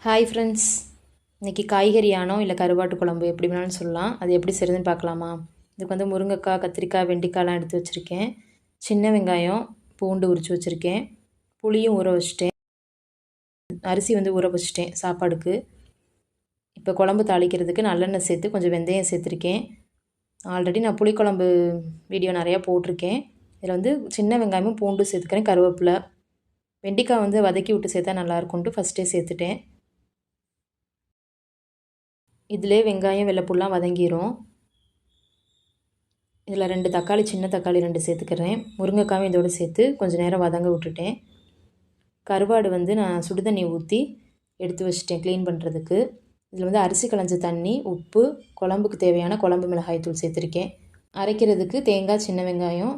Hi friends, இன்றைக்கி காய்கறியானோ இல்லை கருவாட்டு குழம்பு எப்படி வேணாலும் சொல்லலாம். அது எப்படி செய்கிறதுன்னு பார்க்கலாமா? இதுக்கு வந்து முருங்கைக்காய், கத்திரிக்காய், வெண்டைக்காய்லாம் எடுத்து வச்சுருக்கேன். சின்ன வெங்காயம், பூண்டு உரித்து வச்சுருக்கேன். புளியும் ஊற வச்சுட்டேன். அரிசி வந்து ஊற வச்சுட்டேன் சாப்பாடுக்கு. இப்போ குழம்பு தாளிக்கிறதுக்கு நல்லெண்ணெய் சேர்த்து கொஞ்சம் வெந்தயம் சேர்த்துருக்கேன். ஆல்ரெடி நான் புளிக்குழம்பு வீடியோ நிறையா போட்டிருக்கேன். இதில் வந்து சின்ன வெங்காயமும் பூண்டு சேர்த்துக்கிறேன், கருவேப்பிலை. வெண்டைக்காய் வந்து வதக்கி விட்டு சேர்த்தா நல்லாயிருக்கும்ட்டு ஃபஸ்ட்டே சேர்த்துட்டேன். இதிலே வெங்காயம் வெள்ளைப்பூலாம் வதங்கிடும். இதில் 2 தக்காளி, சின்ன தக்காளி 2 சேர்த்துக்கிறேன். முருங்கைக்காயும் இதோடு சேர்த்து கொஞ்சம் நேரம் வதங்க விட்டுட்டேன். கருவாடு வந்து நான் சுடுதண்ணி ஊற்றி எடுத்து வச்சுட்டேன் க்ளீன் பண்ணுறதுக்கு. இதில் வந்து அரிசி களைஞ்ச தண்ணி, உப்பு, குழம்புக்கு தேவையான குழம்பு மிளகாய் தூள் சேர்த்துருக்கேன். அரைக்கிறதுக்கு தேங்காய், சின்ன வெங்காயம்,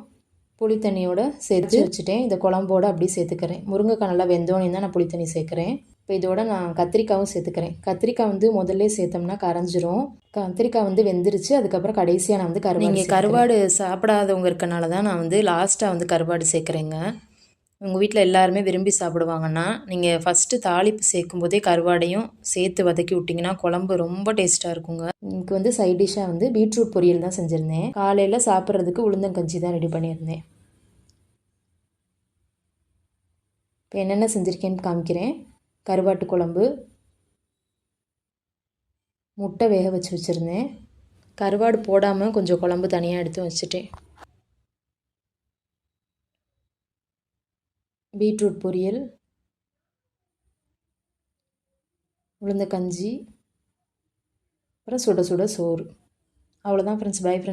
புளி தண்ணியோடு சேர்த்து வச்சுட்டேன். இந்த குழம்போடு அப்படியே சேர்த்துக்கிறேன். முருங்கைக்காய் நல்லா வெந்தோடனே தான் நான் புளி தண்ணி சேர்க்குறேன். இப்போ இதோட நான் கத்திரிக்காயும் சேர்த்துக்கிறேன். கத்திரிக்காய் வந்து முதல்ல சேர்த்தோம்னா கரைஞ்சிரும். கத்திரிக்காய் வந்து வெந்துருச்சு. அதுக்கப்புறம் கடைசியாக நான் வந்து கருவாடு. நீங்கள் கருவாடு சாப்பிடாதவங்க இருக்கனால தான் நான் வந்து லாஸ்ட்டாக வந்து கருவாடு சேர்க்குறேங்க. உங்கள் வீட்டில் எல்லாருமே விரும்பி சாப்பிடுவாங்கன்னா நீங்கள் ஃபஸ்ட்டு தாளிப்பு சேர்க்கும் போதே கருவாடையும் சேர்த்து வதக்கி விட்டிங்கன்னா குழம்பு ரொம்ப டேஸ்ட்டாக இருக்குங்க. எனக்கு வந்து சைட் டிஷ்ஷாக வந்து பீட்ரூட் பொரியல் தான் செஞ்சுருந்தேன். காலையில் சாப்பிட்றதுக்கு உளுந்தங்கஞ்சி தான் ரெடி பண்ணியிருந்தேன். இப்போ என்னென்ன செஞ்சுருக்கேன்னு காமிக்கிறேன். கருவாட்டு குழம்பு, முட்டை வேக வச்சு வச்சுருந்தேன். கருவாடு போடாமல் கொஞ்சம் குழம்பு தனியாக எடுத்து வச்சுட்டேன். பீட்ரூட் பொரியல், உளுந்த கஞ்சி, அப்புறம் சுட சுட சோறு. அவ்வளோதான் ஃப்ரெண்ட்ஸ். Bye friends.